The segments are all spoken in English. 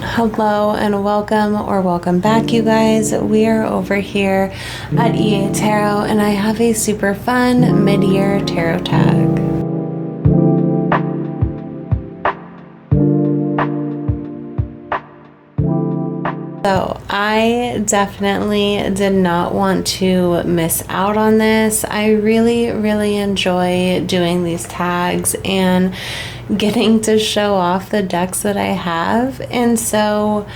Hello and welcome or welcome back, you guys. We are over here at EA Tarot and I have a super fun mid-year tarot tag. So I definitely did not want to miss out on this. I really enjoy doing these tags and getting to show off the decks that I have. And so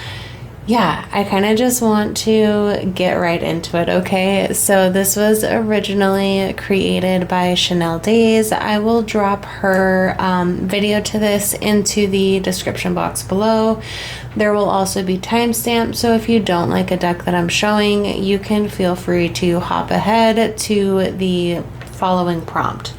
yeah, I kind of just want to get right into it, okay? So this was originally created by Chanel Days. I will drop her video to this into the description box below. There will also be timestamps, so if you don't like a deck that I'm showing, you can feel free to hop ahead to the following prompt.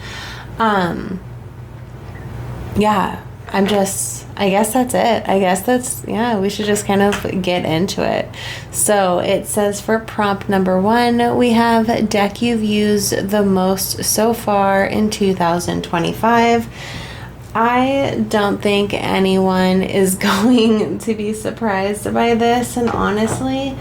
Yeah, I guess that's it. Yeah, we should just kind of get into it. So it says for prompt number 1, we have deck you've used the most so far in 2025. I don't think anyone is going to be surprised by this, and honestly,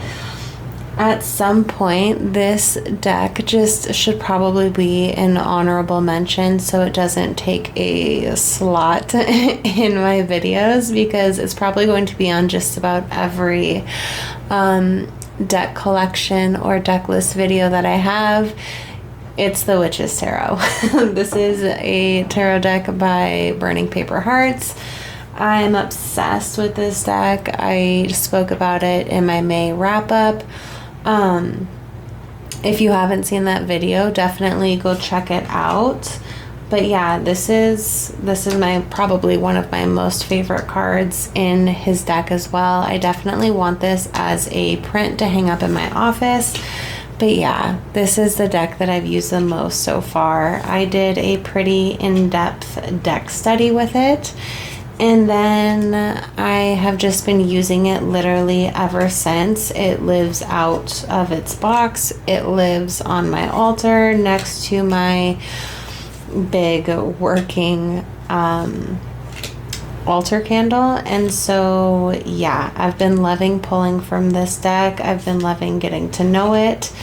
at some point, this deck just should probably be an honorable mention so it doesn't take a slot in my videos, because it's probably going to be on just about every deck collection or deck list video that I have. It's the Witch's Tarot. This is a tarot deck by Burning Paper Hearts. I'm obsessed with this deck. I spoke about it in my May wrap-up. If you haven't seen that video, definitely go check it out. But yeah, this is my probably one of my most favorite cards in his deck as well. I definitely want this as a print to hang up in my office. But yeah, this is the deck that I've used the most so far. I did a pretty in-depth deck study with it. And then I have just been using it literally ever since. It lives out of its box. It lives on my altar next to my big working altar candle. And so yeah, I've been loving pulling from this deck. I've been loving getting to know it.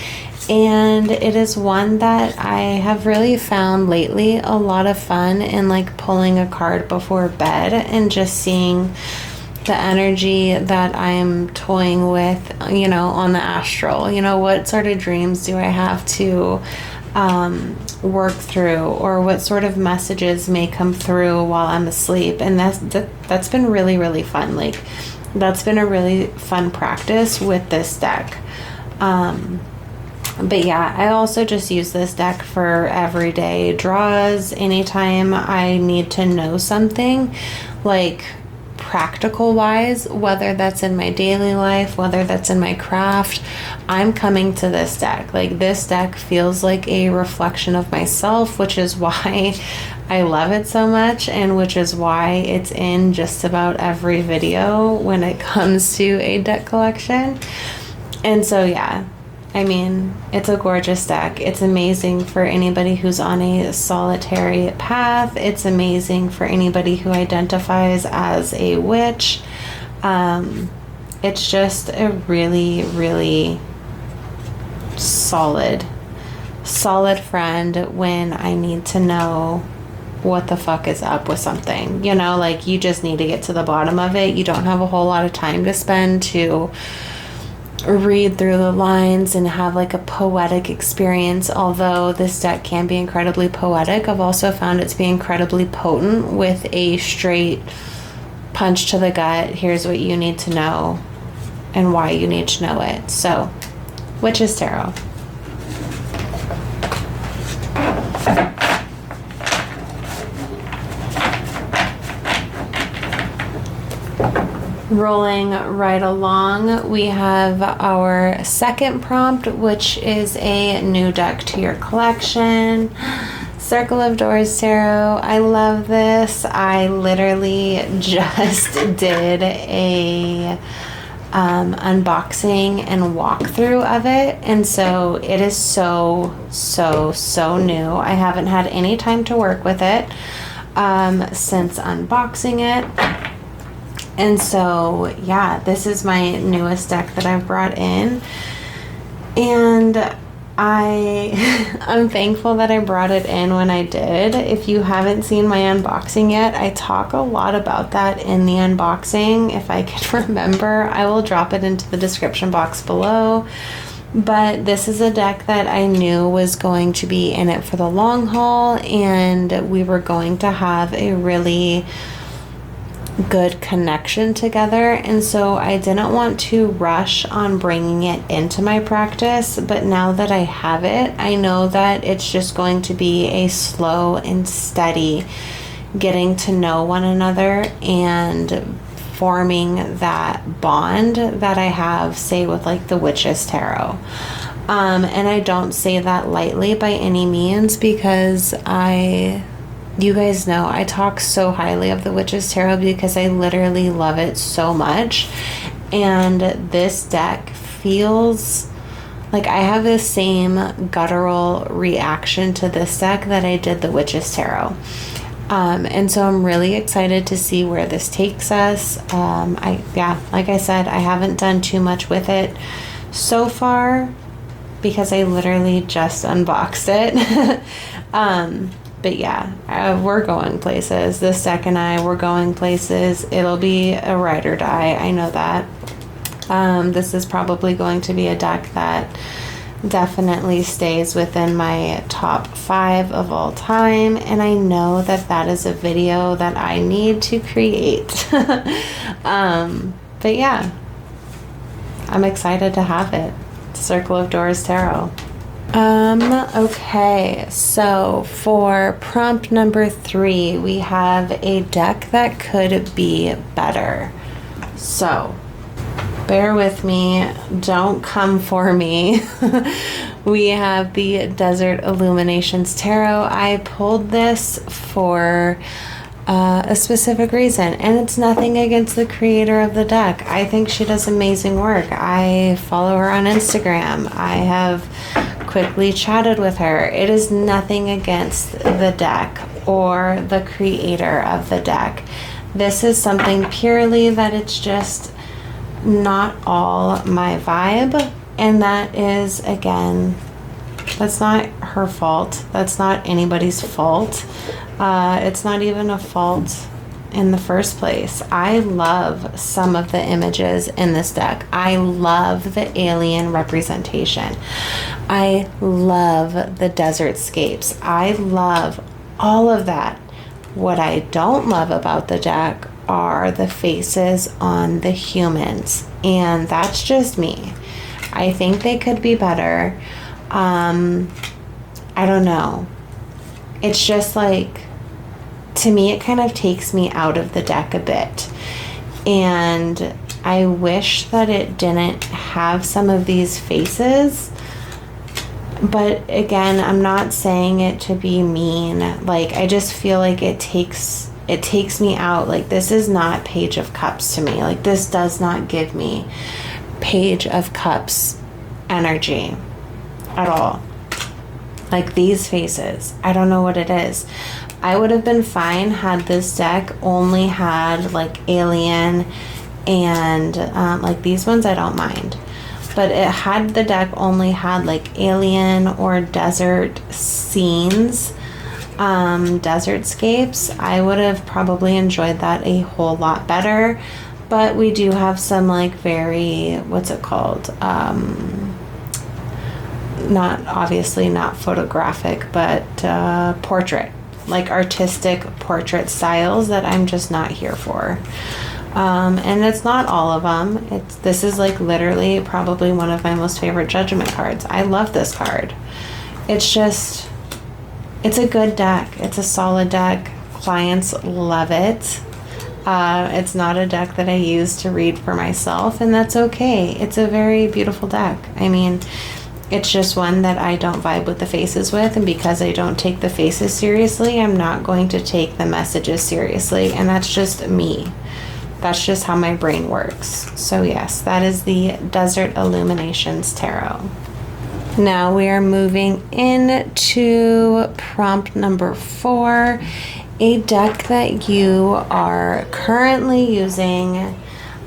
And it is one that I have really found lately a lot of fun in, like pulling a card before bed and just seeing the energy that I'm toying with, you know, on the astral. You know, what sort of dreams do I have to work through, or what sort of messages may come through while I'm asleep. And that's been really fun. Like, that's been a really fun practice with this deck. But yeah, I also just use this deck for everyday draws. Anytime I need to know something, like practical wise, whether that's in my daily life, whether that's in my craft, I'm coming to this deck. Like, this deck feels like a reflection of myself, which is why I love it so much, and which is why it's in just about every video when it comes to a deck collection. And so yeah, I mean, it's a gorgeous deck. It's amazing for anybody who's on a solitary path. It's amazing for anybody who identifies as a witch. It's just a really solid friend when I need to know what the fuck is up with something. You know, like, you just need to get to the bottom of it. You don't have a whole lot of time to spend to read through the lines and have like a poetic experience. Although this deck can be incredibly poetic, I've also found it to be incredibly potent with a straight punch to the gut. Here's what you need to know and why you need to know it. So, Witch's Tarot. Rolling right along, we have our second prompt, which is a new deck to your collection. Circle of Doors Tarot. I love this. I literally just did a unboxing and walkthrough of it, and so it is so new. I haven't had any time to work with it since unboxing it. And so, yeah, this is my newest deck that I've brought in. And I'm thankful that I brought it in when I did. If you haven't seen my unboxing yet, I talk a lot about that in the unboxing. If I can remember, I will drop it into the description box below. But this is a deck that I knew was going to be in it for the long haul, and we were going to have a really good connection together. And so I didn't want to rush on bringing it into my practice, but now that I have it, I know that it's just going to be a slow and steady getting to know one another and forming that bond that I have, say, with like the Witch's Tarot. And I don't say that lightly by any means, because you guys know I talk so highly of the Witch's Tarot because I literally love it so much. And this deck feels like I have the same guttural reaction to this deck that I did the Witch's Tarot. And so I'm really excited to see where this takes us. Like I said, I haven't done too much with it so far because I literally just unboxed it. But yeah, we're going places. This deck and we're going places. It'll be a ride or die. I know that. This is probably going to be a deck that definitely stays within my top 5 of all time, and I know that that is a video that I need to create. But yeah, I'm excited to have it. Circle of Doors Tarot. Okay, so for prompt number 3, we have a deck that could be better. So bear with me, don't come for me. We have the Desert Illuminations Tarot. I pulled this for a specific reason, and it's nothing against the creator of the deck. I think she does amazing work. I follow her on Instagram. I have quickly chatted with her. It is nothing against the deck or the creator of the deck. This is something purely that it's just not all my vibe, and that is, again, that's not her fault. That's not anybody's fault. It's not even a fault in the first place. I love some of the images in this deck. I love the alien representation. I love the desert scapes. I love all of that. What I don't love about the deck are the faces on the humans, and that's just me. I think they could be better. I don't know. It's just like, to me, it kind of takes me out of the deck a bit, and I wish that it didn't have some of these faces. But again, I'm not saying it to be mean. Like, I just feel like it takes me out. Like, this is not Page of Cups to me. Like, this does not give me Page of Cups energy at all. Like, these faces, I don't know what it is. I would have been fine had this deck only had like alien and like these ones I don't mind. But it had the deck only had like alien or desert scenes, desert scapes, I would have probably enjoyed that a whole lot better. But we do have some like very, what's it called? Not obviously not photographic, but portrait, like artistic portrait styles that I'm just not here for. And it's not all of them. This is like literally probably one of my most favorite Judgment cards. I love this card. It's just, it's a good deck. It's a solid deck. Clients love it. It's not a deck that I use to read for myself, and that's okay. It's a very beautiful deck. I mean, it's just one that I don't vibe with the faces with, and because I don't take the faces seriously, I'm not going to take the messages seriously, and that's just me. That's just how my brain works. So yes, that is the Desert Illuminations Tarot. Now we are moving into prompt number 4, a deck that you are currently using.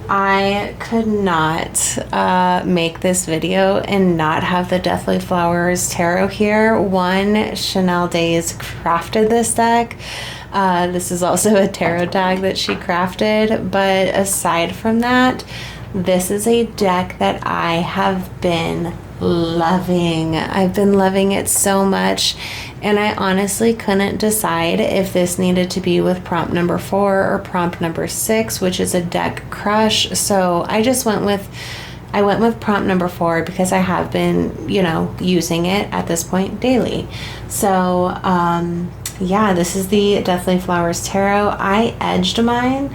I could not make this video and not have the Deathly Flowers Tarot here. One, Chanel Days crafted this deck. This is also a tarot tag that she crafted, but aside from that, this is a deck that I have been loving. I've been loving it so much, and I honestly couldn't decide if this needed to be with prompt number 4 or prompt number 6, which is a deck crush. So I just went with prompt number 4 because I have been, using it at this point daily. So yeah, this is the Deathly Flowers Tarot. I edged mine,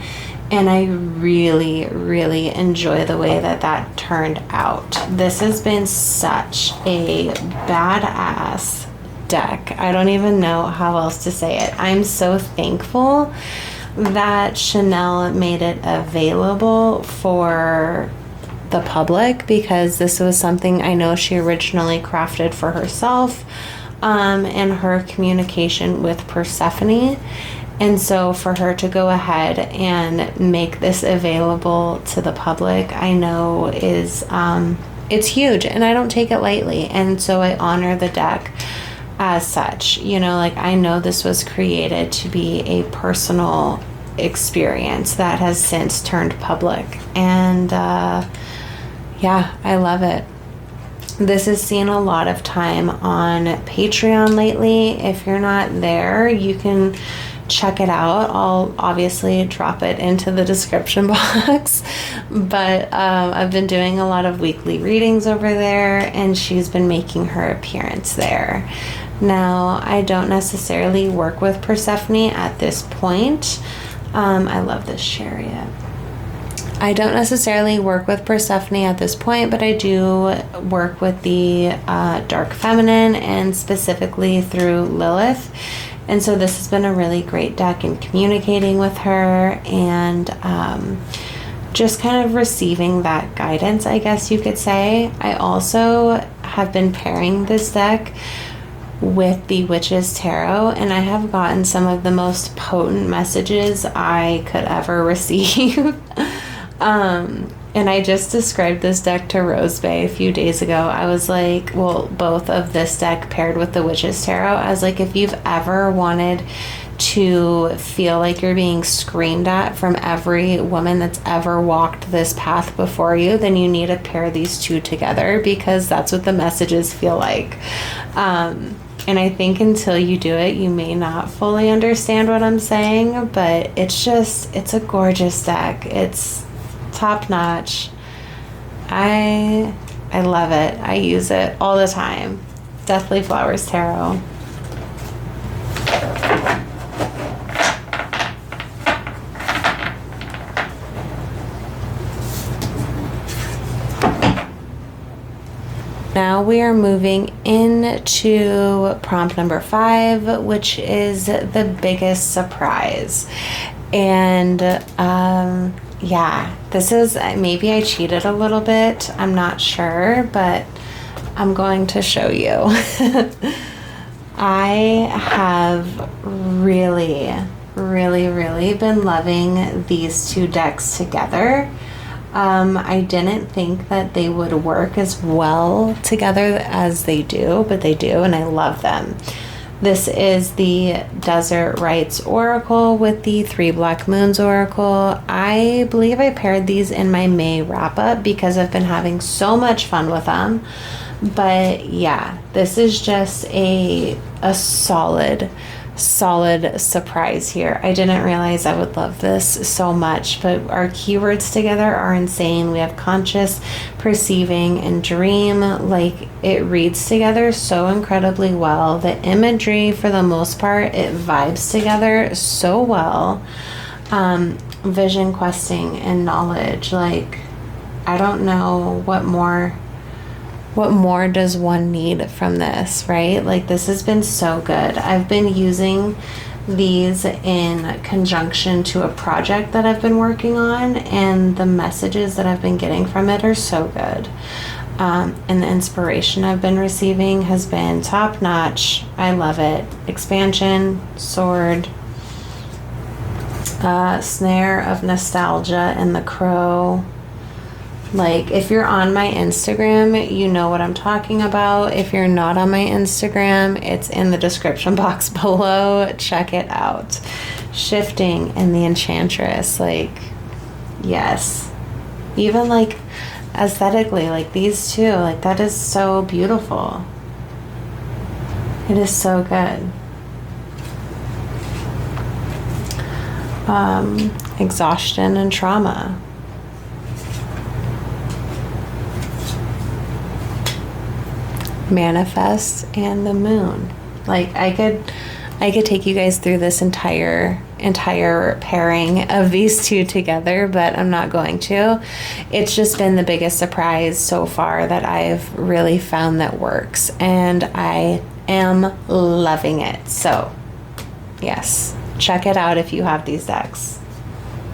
and I really, really enjoy the way that turned out. This has been such a badass deck. I don't even know how else to say it. I'm so thankful that Chanel made it available for the public, because this was something I know she originally crafted for herself and her communication with Persephone. And so for her to go ahead and make this available to the public, I know is, it's huge, and I don't take it lightly. And so I honor the deck as such. I know this was created to be a personal experience that has since turned public. And yeah, I love it. This has seen a lot of time on Patreon lately. If you're not there, you can check it out. I'll obviously drop it into the description box, but I've been doing a lot of weekly readings over there, and she's been making her appearance there. Now, I don't necessarily work with Persephone at this point. I love this chariot. I don't necessarily work with Persephone at this point, but I do work with the dark feminine, and specifically through Lilith. And so this has been a really great deck in communicating with her, and just kind of receiving that guidance, I guess you could say. I also have been pairing this deck with the Witch's Tarot, and I have gotten some of the most potent messages I could ever receive. And I just described this deck to Rose Bay a few days ago. I was like, well, both of this deck paired with the Witch's Tarot, I was like, if you've ever wanted to feel like you're being screamed at from every woman that's ever walked this path before you, then you need to pair these two together, because that's what the messages feel like. And I think until you do it, you may not fully understand what I'm saying, but it's a gorgeous deck. It's top notch. I love it. I use it all the time. Deathly Flowers Tarot. Now we are moving into prompt number 5, which is the biggest surprise. And yeah, this is, maybe I cheated a little bit, I'm not sure, but I'm going to show you. I have really, really, really been loving these two decks together. I didn't think that they would work as well together as they do, but they do, and I love them. This is the Desert Rites Oracle with the 3 Black Moons Oracle. I believe I paired these in my May wrap-up because I've been having so much fun with them. But yeah, this is just a solid surprise here. I didn't realize I would love this so much, but our keywords together are insane. We have conscious, perceiving, and dream. Like, it reads together so incredibly well. The imagery, for the most part, it vibes together so well. Vision questing and knowledge. Like, I don't know what more does one need from this, right? Like, this has been so good. I've been using these in conjunction to a project that I've been working on, and the messages that I've been getting from it are so good. And the inspiration I've been receiving has been top notch. I love it. Expansion, sword, Snare of Nostalgia and the Crow. Like, if you're on my Instagram, you know what I'm talking about. If you're not on my Instagram, it's in the description box below. Check it out. Shifting and the Enchantress. Like, yes. Even, like, aesthetically, like, these two. Like, that is so beautiful. It is so good. Exhaustion and trauma. Manifest and the Moon. Like, I could take you guys through this entire pairing of these two together, but I'm not going to. It's just been the biggest surprise so far that I've really found that works, and I am loving it. So yes, check it out if you have these decks.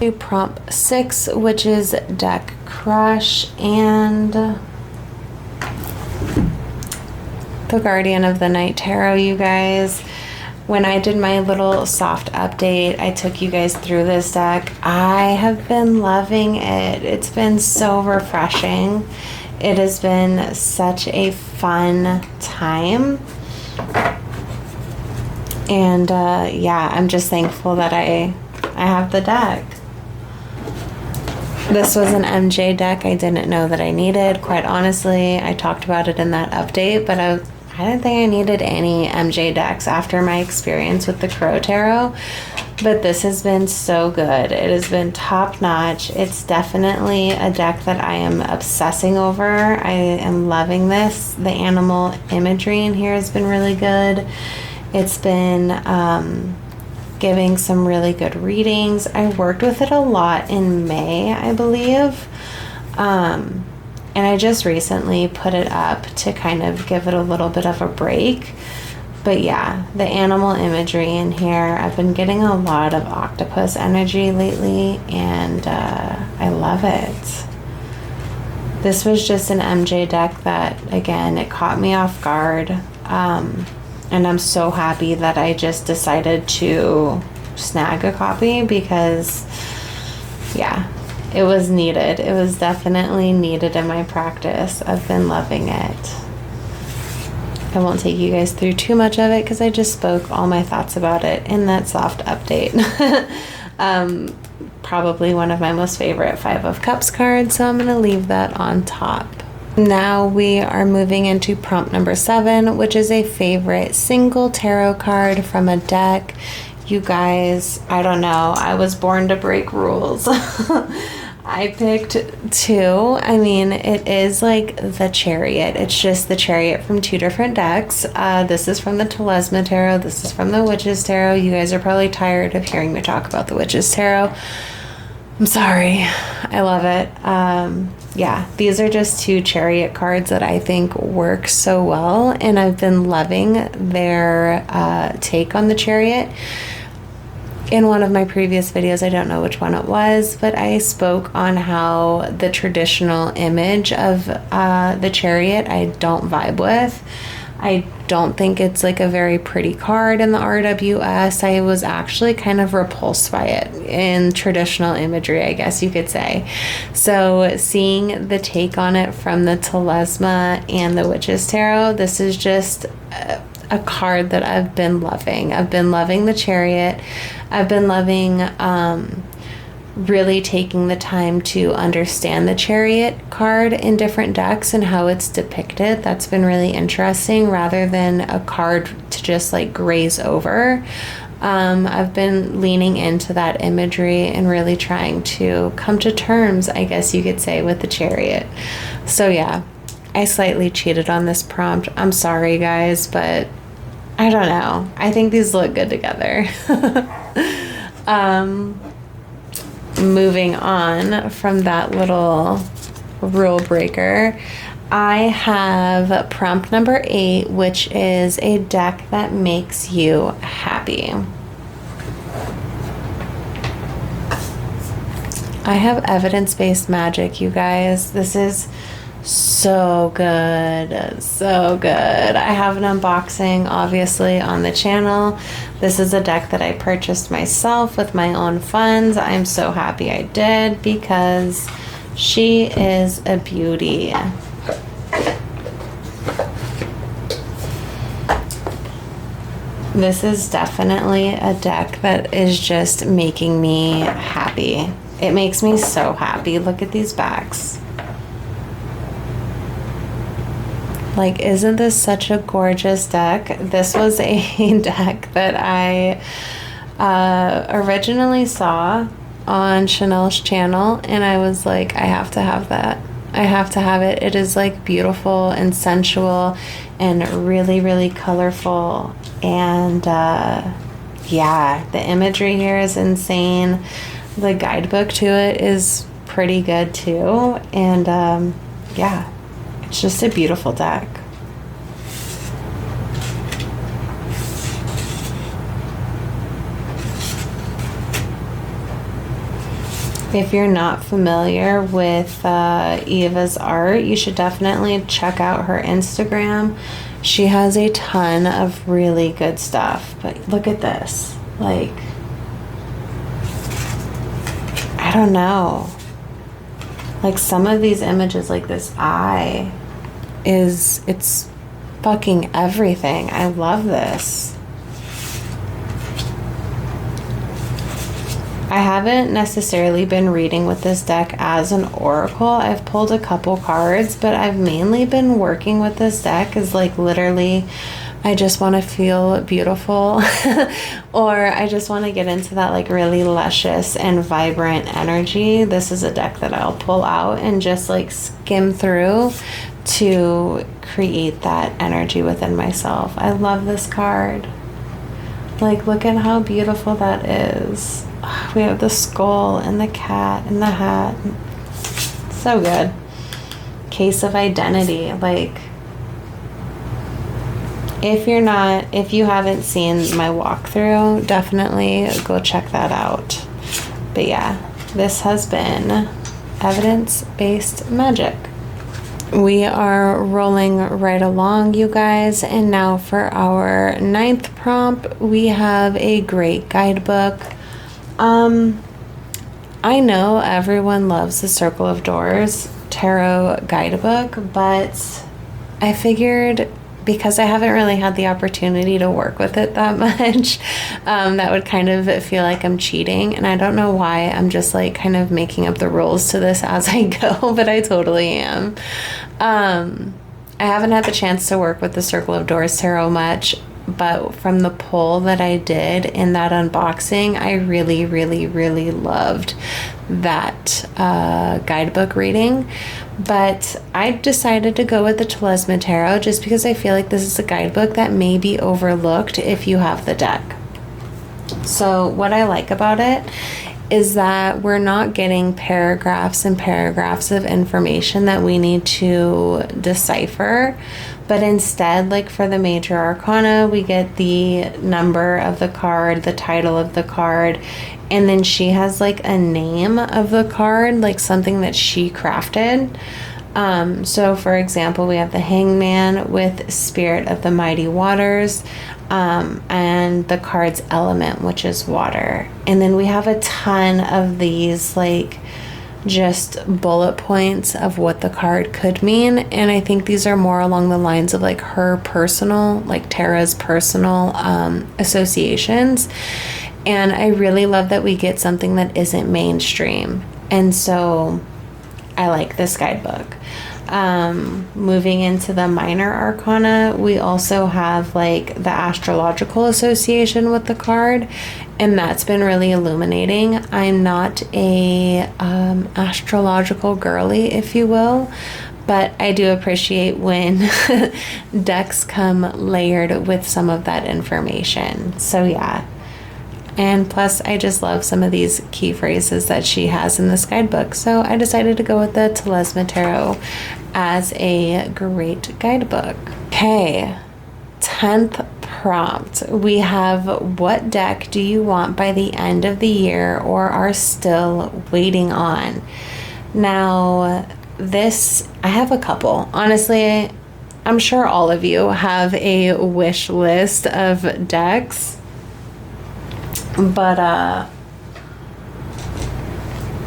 Do prompt 6, which is Deck Crush, and the Guardian of the Night Tarot, you guys. When I did my little soft update, I took you guys through this deck. I have been loving it. It's been so refreshing. It has been such a fun time. And yeah, I'm just thankful that I have the deck. This was an MJ deck I didn't know that I needed, quite honestly. I talked about it in that update, but I didn't think I needed any MJ decks after my experience with the Crow Tarot. But this has been so good. It has been top notch. It's definitely a deck that I am obsessing over. I am loving this. The animal imagery in here has been really good. It's been giving some really good readings. I worked with it a lot in May, I believe. And I just recently put it up to kind of give it a little bit of a break. But yeah, the animal imagery in here, I've been getting a lot of octopus energy lately, and I love it. This was just an MJ deck that, again, it caught me off guard. And I'm so happy that I just decided to snag a copy because, yeah, it was needed. It was definitely needed in my practice. I've been loving it. I won't take you guys through too much of it because I just spoke all my thoughts about it in that soft update. Probably one of my most favorite Five of Cups cards, so I'm going to leave that on top. Now we are moving into prompt number 7, which is a favorite single tarot card from a deck. You guys, I don't know. I was born to break rules. I picked 2. I mean, it is like the Chariot. It's just the Chariot from 2 different decks. This is from the Telesma Tarot. This is from the Witches Tarot. You guys are probably tired of hearing me talk about the Witches Tarot. I'm sorry. I love it. Yeah, these are just 2 Chariot cards that I think work so well, and I've been loving their take on the Chariot. In one of my previous videos, I don't know which one it was, but I spoke on how the traditional image of the Chariot I don't vibe with. I don't think it's like a very pretty card in the RWS. I was actually kind of repulsed by it in traditional imagery, I guess you could say. So seeing the take on it from the Telesma and the Witches Tarot, this is just a card that I've been loving. I've been loving the Chariot. I've been loving really taking the time to understand the Chariot card in different decks and how it's depicted. That's been really interesting rather than a card to just like graze over. I've been leaning into that imagery and really trying to come to terms, I guess you could say, with the Chariot. So yeah, I slightly cheated on this prompt. I'm sorry guys, but I don't know. I think these look good together. Moving on from that little rule breaker, I have prompt number 8, which is a deck that makes you happy. I have evidence-based magic, you guys. This is So good, so good. I have an unboxing obviously on the channel. This is a deck that I purchased myself with my own funds. I'm so happy I did because she is a beauty. This is definitely a deck that is just making me happy. It makes me so happy. Look at these backs. Like, isn't this such a gorgeous deck? This was a deck that I originally saw on Chanel's channel, and I was like, I have to have that. I have to have it. It is like beautiful and sensual and really, really colorful. And yeah, the imagery here is insane. The guidebook to it is pretty good too. And yeah. It's just a beautiful deck. If you're not familiar with Eva's art, you should definitely check out her Instagram. She has a ton of really good stuff. But look at this. Like, I don't know. Like, some of these images, like this eye, it's fucking everything. I love this. I haven't necessarily been reading with this deck as an oracle. I've pulled a couple cards, but I've mainly been working with this deck as like literally I just want to feel beautiful or I just want to get into that like really luscious and vibrant energy. This is a deck that I'll pull out and just like skim through to create that energy within myself. I love this card. Like, look at how beautiful that is. We have the skull and the cat and the hat. So good. Case of identity. Like, if you haven't seen my walkthrough, definitely go check that out. But yeah, this has been evidence-based magic. We are rolling right along, you guys, and now for our 9th prompt, we have a great guidebook. I know everyone loves the Circle of Doors tarot guidebook, but I figured because I haven't really had the opportunity to work with it that much, that would kind of feel like I'm cheating. And I don't know why. I'm just like kind of making up the rules to this as I go, but I totally am. I haven't had the chance to work with the Circle of Doors tarot much, but from the pull that I did in that unboxing, I really, really, really loved that guidebook reading. But I decided to go with the Telesma Tarot just because I feel like this is a guidebook that may be overlooked if you have the deck. So what I like about it is that we're not getting paragraphs and paragraphs of information that we need to decipher, but instead, like for the major arcana, we get the number of the card, the title of the card, and then she has like a name of the card, like something that she crafted. So for example, we have the Hangman with Spirit of the Mighty Waters, and the card's element, which is water. And then we have a ton of these like just bullet points of what the card could mean, and I think these are more along the lines of like her personal, like Tara's personal associations. And I really love that we get something that isn't mainstream, and so I like this guidebook. Moving into the minor arcana, we also have like the astrological association with the card, and that's been really illuminating. I'm not a astrological girly, if you will, but I do appreciate when decks come layered with some of that information. So yeah. And plus, I just love some of these key phrases that she has in this guidebook. So I decided to go with the Telesma Tarot as a great guidebook. Okay, 10th prompt. We have, what deck do you want by the end of the year or are still waiting on? Now, I have a couple. Honestly, I'm sure all of you have a wish list of decks. But,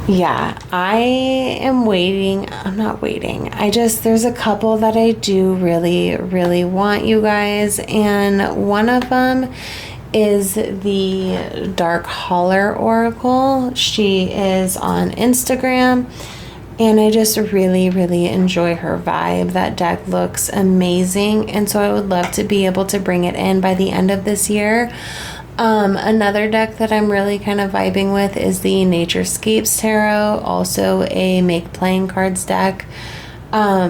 yeah, I am waiting. I'm not waiting. There's a couple that I do really, really want, you guys. And one of them is the Dark Holler Oracle. She is on Instagram. And I just really, really enjoy her vibe. That deck looks amazing. And so I would love to be able to bring it in by the end of this year. Another deck that I'm really kind of vibing with is the Naturescapes Tarot, also a make playing cards deck. I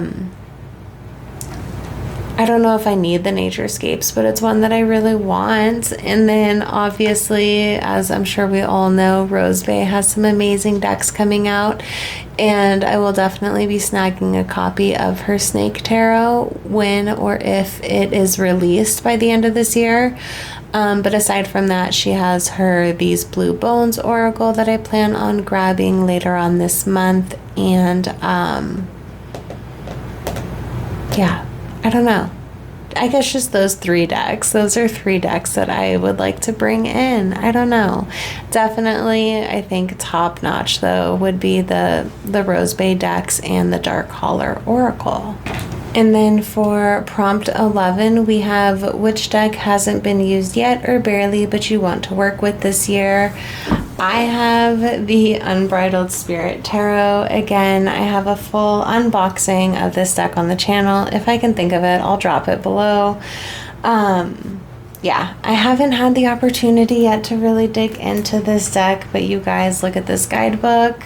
don't know if I need the Naturescapes, but it's one that I really want. And then obviously, as I'm sure we all know, Rose Bay has some amazing decks coming out, and I will definitely be snagging a copy of her Snake Tarot when or if it is released by the end of this year. But aside from that, she has these Blue Bones Oracle that I plan on grabbing later on this month. And yeah, I don't know. I guess just those 3 decks. Those are 3 decks that I would like to bring in. I don't know. Definitely, I think top notch though would be the Rose Bay decks and the Dark Holler Oracle. And then for prompt 11, we have which deck hasn't been used yet or barely but you want to work with this year. I have the Unbridled Spirit Tarot. Again, I have a full unboxing of this deck on the channel. If I can think of it, I'll drop it below. Yeah, I haven't had the opportunity yet to really dig into this deck, but you guys, look at this guidebook.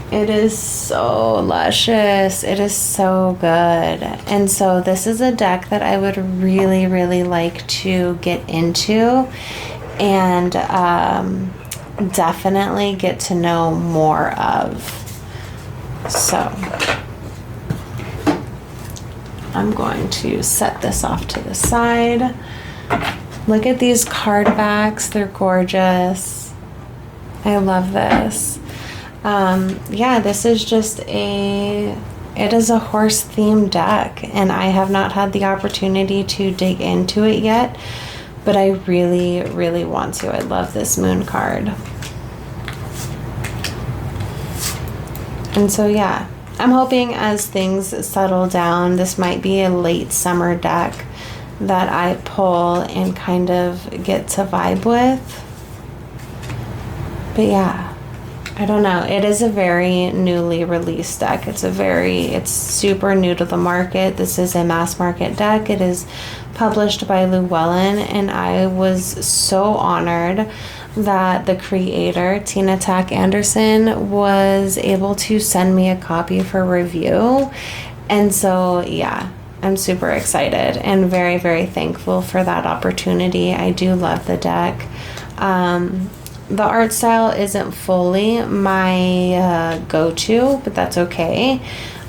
It is so luscious. It is so good. And so this is a deck that I would really, really like to get into and definitely get to know more of. So I'm going to set this off to the side. Look at these card backs. They're gorgeous. I love this. Yeah, this is just it is a horse themed deck, and I have not had the opportunity to dig into it yet, but I really, really want to. I love this moon card. And so, yeah, I'm hoping as things settle down, this might be a late summer deck that I pull and kind of get to vibe with. But yeah, I don't know. It is a very newly released deck. It's super new to the market. This is a mass market deck. It is published by Llewellyn, and I was so honored that the creator, Tina Tack Anderson, was able to send me a copy for review. And so, yeah, I'm super excited and very, very thankful for that opportunity. I do love the deck. The art style isn't fully my go-to, but that's okay.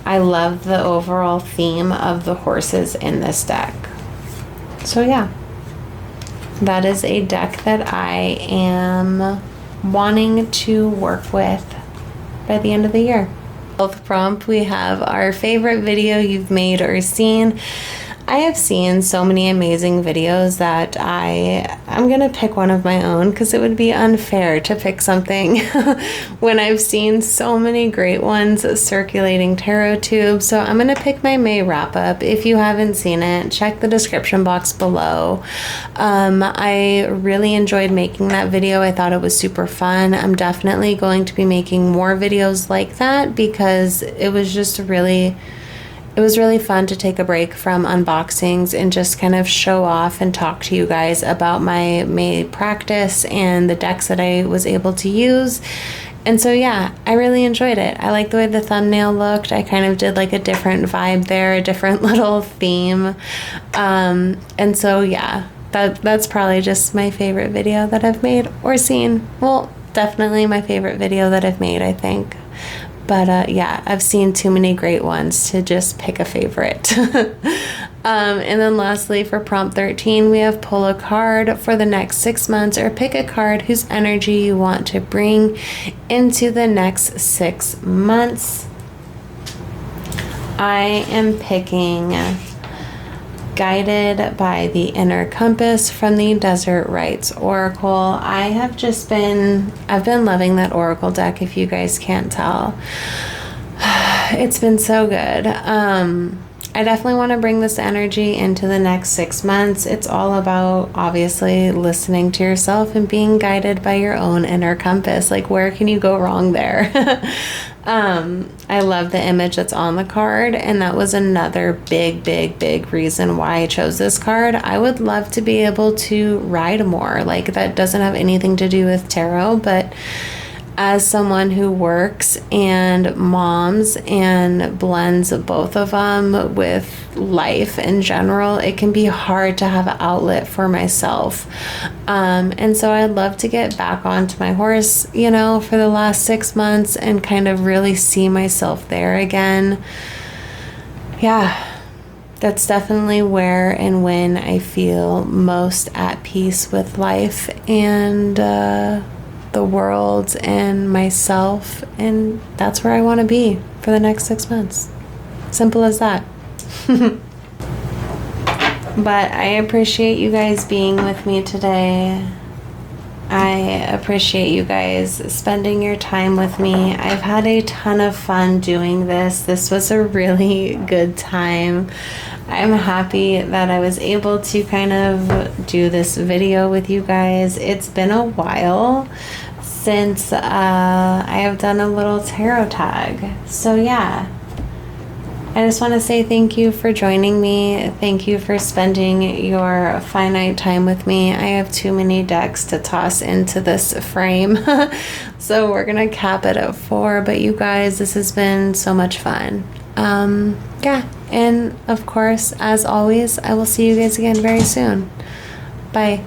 I love the overall theme of the horses in this deck. So yeah, that is a deck that I am wanting to work with by the end of the year. Health prompt, we have our favorite video you've made or seen. I have seen so many amazing videos that I'm going to pick one of my own because it would be unfair to pick something when I've seen so many great ones circulating TarotTube. So I'm going to pick my May wrap up. If you haven't seen it, check the description box below. I really enjoyed making that video. I thought it was super fun. I'm definitely going to be making more videos like that because it was really fun to take a break from unboxings and just kind of show off and talk to you guys about my May practice and the decks that I was able to use. And so, yeah, I really enjoyed it. I like the way the thumbnail looked. I kind of did like a different vibe there, a different little theme. And so, yeah, that's probably just my favorite video that I've made or seen. Well, definitely my favorite video that I've made, I think. But yeah, I've seen too many great ones to just pick a favorite. And then lastly, for prompt 13, we have pull a card for the next 6 months or pick a card whose energy you want to bring into the next 6 months. I am picking Guided by the Inner Compass from the Desert Rites Oracle. I've been loving that Oracle deck, if you guys can't tell. It's been so good. I definitely want to bring this energy into the next 6 months. It's all about obviously listening to yourself and being guided by your own inner compass. Like, where can you go wrong there? I love the image that's on the card, and that was another big reason why I chose this card. I would love to be able to ride more. Like, that doesn't have anything to do with tarot, but as someone who works and moms and blends both of them with life in general, it can be hard to have an outlet for myself. And so I'd love to get back onto my horse, for the last 6 months and kind of really see myself there again. Yeah, that's definitely where and when I feel most at peace with life and the world and myself, and that's where I want to be for the next 6 months. Simple as that. But I appreciate you guys being with me today. I appreciate you guys spending your time with me. I've had a ton of fun doing this. This was a really good time. I'm happy that I was able to kind of do this video with you guys. It's been a while since I have done a little tarot tag. So yeah, I just want to say thank you for joining me. Thank you for spending your finite time with me. I have too many decks to toss into this frame. So we're going to cap it at 4. But you guys, this has been so much fun. Yeah. And of course, as always, I will see you guys again very soon. Bye.